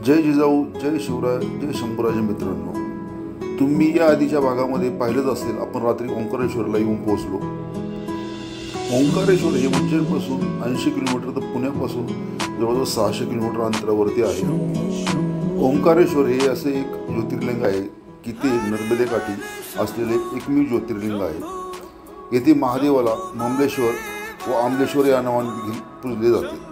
जय जिजाऊ, जय शिवराय, जय शंभूराजे. मित्रांनो, तुम्ही या आधीच्या भागामध्ये पाहिलंच असेल, आपण रात्री ओंकारेश्वरला येऊन पोहोचलो. ओंकारेश्वर हे उज्जैनपासून 80 किलोमीटर तर पुण्यापासून जवळजवळ 600 किलोमीटर अंतरावरती आहे. ओंकारेश्वर हे असे एक ज्योतिर्लिंग आहे की ते नर्मदेकाठी असलेले एकमेव ज्योतिर्लिंग आहे. येथे महादेवाला ममलेश्वर व आमलेश्वर या नावाने देखील पूजले जाते.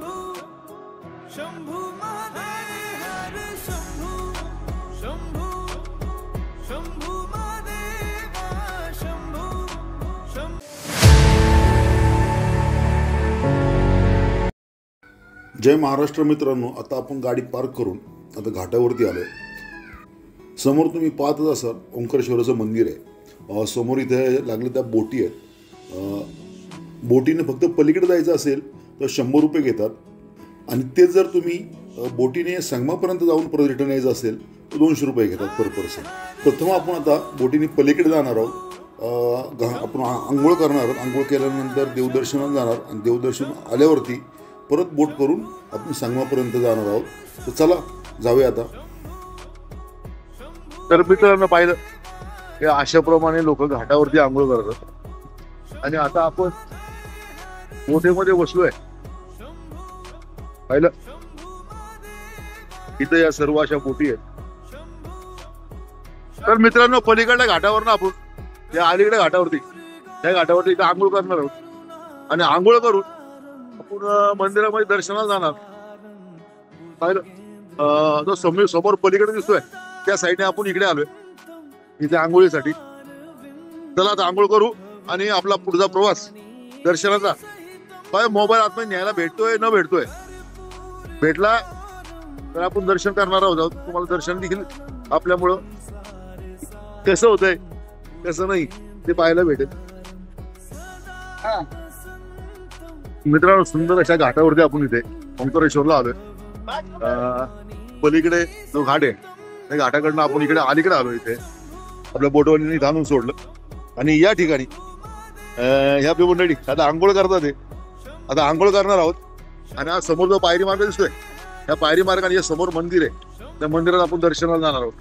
जय महाराष्ट्र. मित्रांनो, आता आपण गाडी पार्क करून आता घाटावरती आलो आहे. समोर तुम्ही पाहतच असाल ओंकारेश्वराचं मंदिर आहे. समोर इथे लागले त्या बोटी आहेत. बोटीने फक्त पलीकडे जायचं असेल तर 100 रुपये घेतात आणि तेच जर तुम्ही बोटीने संगमापर्यंत जाऊन परत रिटर्न यायचं असेल तर 200 रुपये घेतात पर पर्सन. प्रथम आपण आता बोटीने पलीकडे जाणार आहोत. आपण आंघोळ करणार आहोत. आंघोळ केल्यानंतर देवदर्शनाला जाणार आणि देवदर्शन आल्यावरती परत बोट करून आपण संगमापर्यंत जाणार आहोत. तर चला जाऊया आता. तर मित्रांनो, पाहिलं की अशाप्रमाणे लोक घाटावरती आंघोळ करतात आणि आता आपण बोटीमध्ये बसलोय. पाहिलं इथं या सर्व अशा बोटी आहेत. तर मित्रांनो, पलीकडल्या घाटावर ना आपण या अलीकडे घाटावरती त्या घाटावरती इथं आंघोळ करणार आहोत आणि आंघोळ करून आपण मंदिरामध्ये दर्शनाला जाणार. पाहिलं जो समोर पलीकडे दिसतोय त्या साईडने आपण इकडे आलोय इथे आंघोळीसाठी. चला आता आंघोळ करू आणि आपला पुढचा प्रवास दर्शनाचा. काय मोबाईल आतमध्ये न्यायला भेटतोय न भेटतोय, भेटला तर आपण दर्शन करणार आहोत. तुम्हाला दर्शन देखील आपल्यामुळं कसं होतंय कसं नाही ते पाहायला भेटेल. मित्रांनो, सुंदर अशा घाटावरती आपण इथे ओंकारेश्वरला आलोय. पलीकडे जो घाट आहे त्या घाटाकडनं आपण इकडे अलीकडे आलो. इथे आपल्या बोटवालीने इथं आणून सोडलं आणि या ठिकाणी ह्या मंडळी आता आंघोळ करतात. आता आंघोळ करणार आहोत आणि आज समोर जो पायरी मार्ग दिसतोय या पायरी मार्गाने या समोर मंदिर आहे त्या मंदिरात आपण दर्शनाला जाणार आहोत.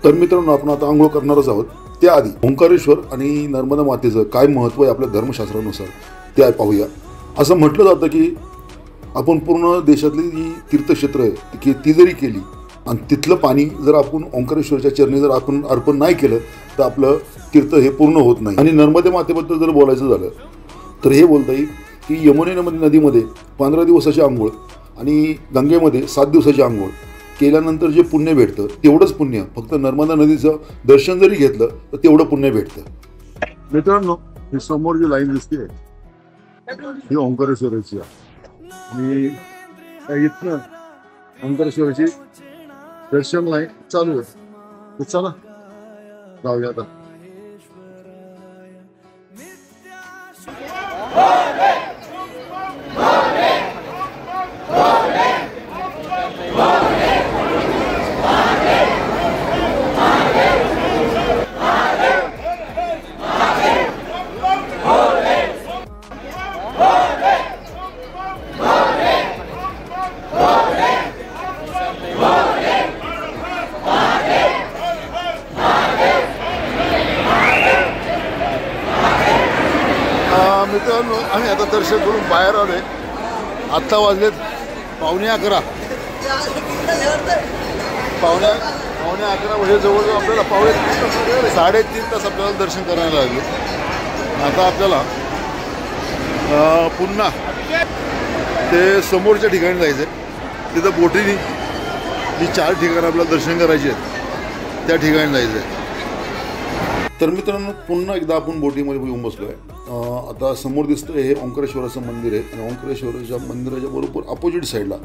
तर मित्रांनो, आपण आता आंघोळ करणारच आहोत. त्याआधी ओंकारेश्वर आणि नर्मदा मातेचं काय महत्त्व आहे आपल्या धर्मशास्त्रानुसार ते पाहूया. असं म्हटलं जातं की आपण पूर्ण देशातली जी तीर्थक्षेत्र आहे की ती जरी केली आणि तिथलं पाणी जर आपण ओंकारेश्वरच्या चरणी जर आपण अर्पण नाही केलं तर आपलं तीर्थ हे पूर्ण होत नाही. आणि नर्मदे मातेबद्दल जर बोलायचं झालं तर हे बोलता येईल की यमुने नदीमध्ये 15 दिवसाची आंघोळ आणि गंगेमध्ये 7 दिवसाची आंघोळ केल्यानंतर जे पुण्य भेटतं तेवढंच पुण्य फक्त नर्मदा नदीचं दर्शन जरी घेतलं तर तेवढं पुण्य भेटतं. मित्रांनो, ही समोर जी लाईन दिसते ही ओंकारेश्वराची आणि इथनं ओंकारेश्वराची दर्शन लाईन चालू आहे. चला जाऊया आता. मित्रांनो, आम्ही आता दर्शन करून बाहेर आलोय. आत्ता वाजलेत 11:15. पावणे 11 म्हणजे जवळजवळ आपल्याला 3.5 तास आपल्याला दर्शन करायला लागले. आता आपल्याला पुन्हा ते समोरच्या ठिकाणी जायचं आहे. तिथं बोटीने जी 4 ठिकाणं आपल्याला दर्शन करायची आहेत त्या ठिकाणी जायचं आहे. तर मित्रांनो, पुन्हा एकदा आपण बोटीमध्ये येऊन बसलो आहे. आता समोर दिसतं हे ओंकारेश्वराचं मंदिर आहे आणि ओंकारेश्वराच्या मंदिराच्या बरोबर अपोजिट साईडला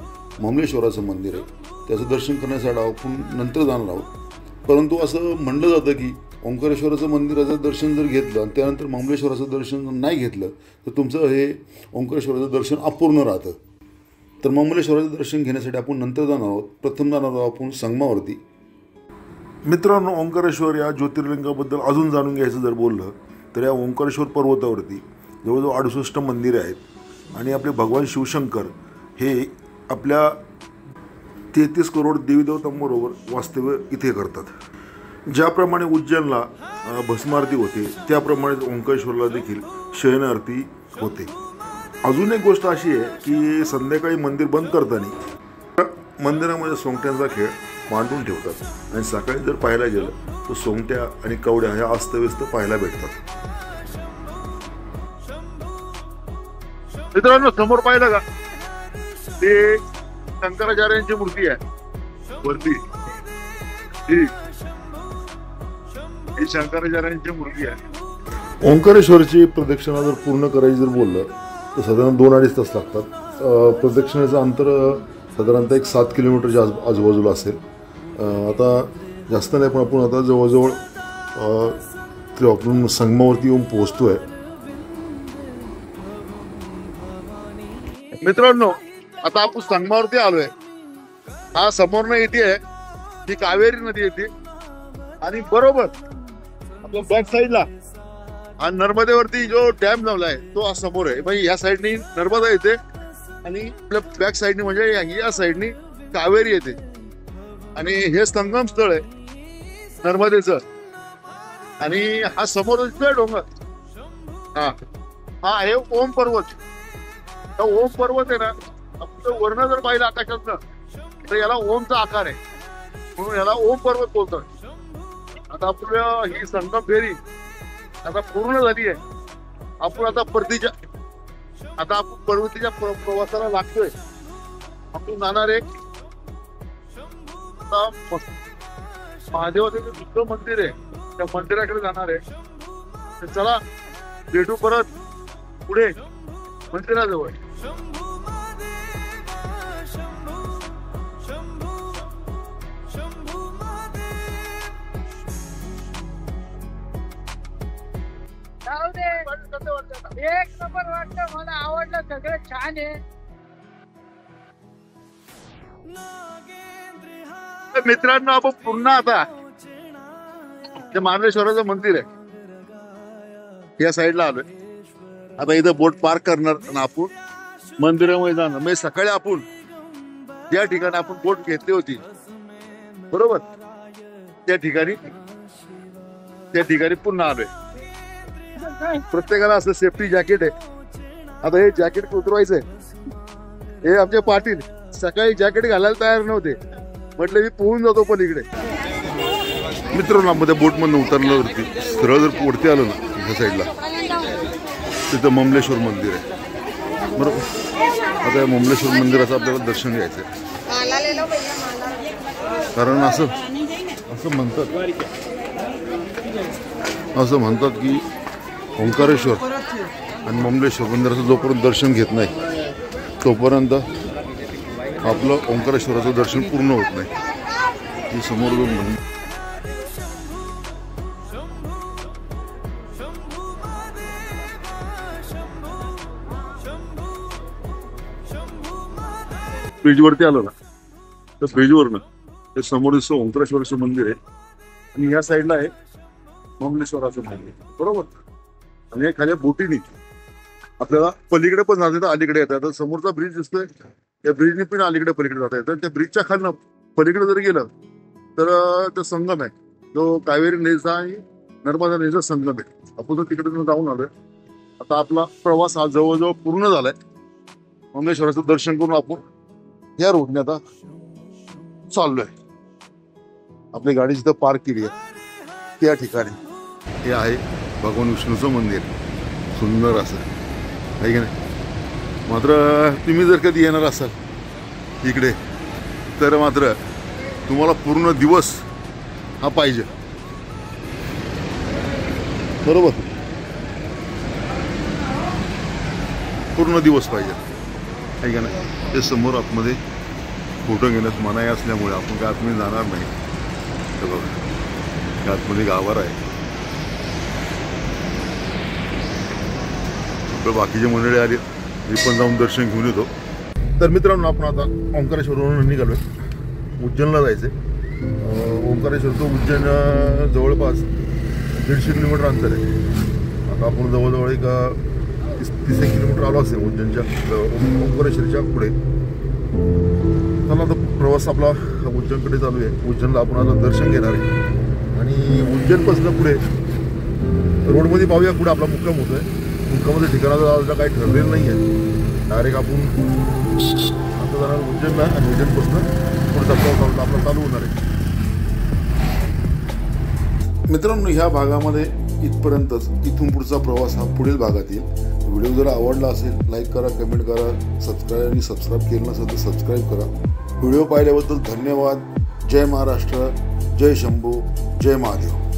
ममलेश्वराचं मंदिर आहे. त्याचं दर्शन करण्यासाठी आपण नंतर जाणार आहोत. परंतु असं म्हणलं जातं की ओंकारेश्वराचं मंदिराचं दर्शन जर घेतलं आणि त्यानंतर ममलेश्वराचं दर्शन नाही घेतलं तर तुमचं हे ओंकारेश्वराचं दर्शन अपूर्ण राहतं. तर ममलेश्वराचं दर्शन घेण्यासाठी आपण नंतर जाणार आहोत. प्रथम जाणार आहोत आपण संगमावरती. मित्रांनो, ओंकारेश्वर या ज्योतिर्लिंगाबद्दल अजून जाणून घ्यायचं जर बोललं तर या ओंकारेश्वर पर्वतावरती जवळजवळ 68 मंदिरे आहेत आणि आपले भगवान शिवशंकर हे आपल्या 33 करोड देवीदेवतांबरोबर वास्तव्य इथे करतात। ज्याप्रमाणे उज्जैनला भस्मारती होते त्याप्रमाणे ओंकारेश्वरला देखील शयन आरती होते। अजून एक गोष्ट अशी आहे की संध्याकाळी मंदिर बंद करताना मंदिरामध्ये सोंगट्यांचा खेळ मांडून ठेवतात आणि सकाळी जर पाहायला गेलं तर सोंगट्या आणि कवड्या ह्या अस्तव्यस्त पाहायला भेटतात। मित्रांनो समोर पाहिलं का ते शंकराचार्यांची मूर्ती आहे वरती, ही शंकराचार्यांची मूर्ती आहे। ओंकारेश्वरची प्रदक्षिणा जर पूर्ण करायची जर बोललं तर साधारण 2-2.5 तास लागतात। प्रदक्षिणेचं अंतर साधारणतः एक 7 किलोमीटरच्या आजूबाजूला असेल। आता जास्त नाही पण आपण आता जवळजवळ आपण संगमावरती येऊन पोहोचतोय। मित्रांनो आता आपण संगमावरती आलोय। हा समोरनं येते ती कावेरी नदी येते आणि बरोबर आपल्या बॅक साईडला हा नर्मदेवरती जो डॅम लावलाय तो समोर आहे। म्हणजे या साईडनी नर्मदा येते आणि आपल्या बॅक साईडनी म्हणजे या साईडनी कावेरी येते आणि हे संगम स्थळ आहे नर्मदेचं। आणि हा समोर दिसतोय डोंगर, हा आहे ओम पर्वत। ओम पर्वत आहे ना, आपलं वर्ण जर पाहिलं आकाशातनं तर याला ओमचा आकार आहे म्हणून याला ओम पर्वत बोलतात। आता आपल्या ही संगम फेरी आता पूर्ण झाली आहे। आपण आता परतीच्या प्रवासाला लागतोय। आपण जाणार आहे महादेवाचं जे दुसरं मंदिर आहे त्या मंदिराकडे जाणार आहे। तर चला भेटू परत पुढे मंदिराजवळ। एक नंबर वाटतं, मला आवडलं, सगळं छान आहे। मित्रांनो आपण पुन्हा आता ते महाबळेश्वराचं मंदिर आहे या साईडला आलोय। आता इथं बोट पार्क करणार आणि आपण मंदिरामध्ये जाणार। म्हणजे सकाळी आपण ज्या ठिकाणी आपण बोट घेतली होती बरोबर त्या ठिकाणी पुन्हा आलोय। प्रत्येकाला असं सेफ्टी जॅकेट आहे। आता हे जॅकेट उतरवायचंय। हे आमचे पाटील सकाळी जॅकेट घालायला तयार नव्हते, म्हटलं मी पोहून जातो पलीकडे। मित्रांनो मध्ये बोटमधून उतरल्यावरती सरळ जर वरती आलो ना ह्या साईडला तिथं ममलेश्वर मंदिर आहे बरोबर। आता या ममलेश्वर मंदिराचं आपल्याला दर्शन घ्यायचं आहे कारण असं म्हणतात की ओंकारेश्वर आणि ममलेश्वर मंदिराचं जोपर्यंत दर्शन घेत नाही तोपर्यंत आपलं ओंकारेश्वराचं दर्शन पूर्ण होत नाही। ही समोर जो ब्रिजवरती आलो ना तर ब्रिजवरनं ते समोर दिसतं ओंकारेश्वराचं मंदिर आहे आणि या साईडला आहे ममलेश्वराचं मंदिर बरोबर। आणि हे खाली बोटीनी आपल्याला पलीकडे पण जाता येतं, अलीकडे येतात। आता समोरचा ब्रिज दिसतोय त्या ब्रिजने पण अलीकडे पलीकडे जाता येतं। त्या ब्रिजच्या खालनं पलीकडे जर गेलं तर तो संगम आहे जो कावेरी नदीचा आणि नर्मदा नदीचा संगम आहे। आपण तिकडे जाऊन आलोय। आता आपला प्रवास हा जवळजवळ पूर्ण झालाय। ममलेश्वराचं दर्शन करून आपण या रोडने आता चाललोय। आपली गाडी जिथं पार्क केली आहे त्या ठिकाणी हे आहे भगवान विष्णूचं मंदिर, सुंदर असं आहे की नाही। मात्र तुम्ही जर कधी येणार असाल इकडे तर मात्र तुम्हाला पूर्ण दिवस हा पाहिजे बरोबर, पूर्ण दिवस पाहिजे आहे का नाही। ते समोर आतमध्ये फोटो घेण्यास मनाई असल्यामुळे आपण काय आतमध्ये जाणार नाही। हे बघा आतमध्ये गाभार आहे। आपलं बाकीचे मंडळी आले मी पण जाऊन दर्शन घेऊन येतो। तर मित्रांनो आपण आता ओंकारेश्वरवरून निघालोय, उज्जैनला जायचंय। ओंकारेश्वर तो उज्जैन जवळपास 150 किलोमीटर अंतर आहे। आता आपण जवळजवळ एक 30 किलोमीटर आलो असेल उज्जैनच्या ओंकारेश्वरच्या पुढे। चला आता प्रवास आपला उज्जैनकडे चालू आहे. उज्जैनला आपण आता दर्शन घेणार आहे आणि उज्जैनपासून पुढे रोडमध्ये पाहूया कुठे आपला मुक्काम होतो आहे. मुक्कामाचं ठिकाणाचं काही ठरलेलं नाही आहे. डायरेक्ट आपण आता जाणार उज्जैनला आणि उज्जैनपासून पुढचा प्रवास आपला चालू होणार आहे. मित्रांनो, ह्या भागामध्ये इथपर्यंतच. इथून पुढचा प्रवास हा पुढील भागात येईल. व्हिडिओ जर आवडला असेल लाईक करा, कमेंट करा, सबस्क्राईब केलं नसेल तर सबस्क्राईब करा. व्हिडिओ पाहिल्याबद्दल धन्यवाद. जय महाराष्ट्र, जय शंभू, जय महादेव.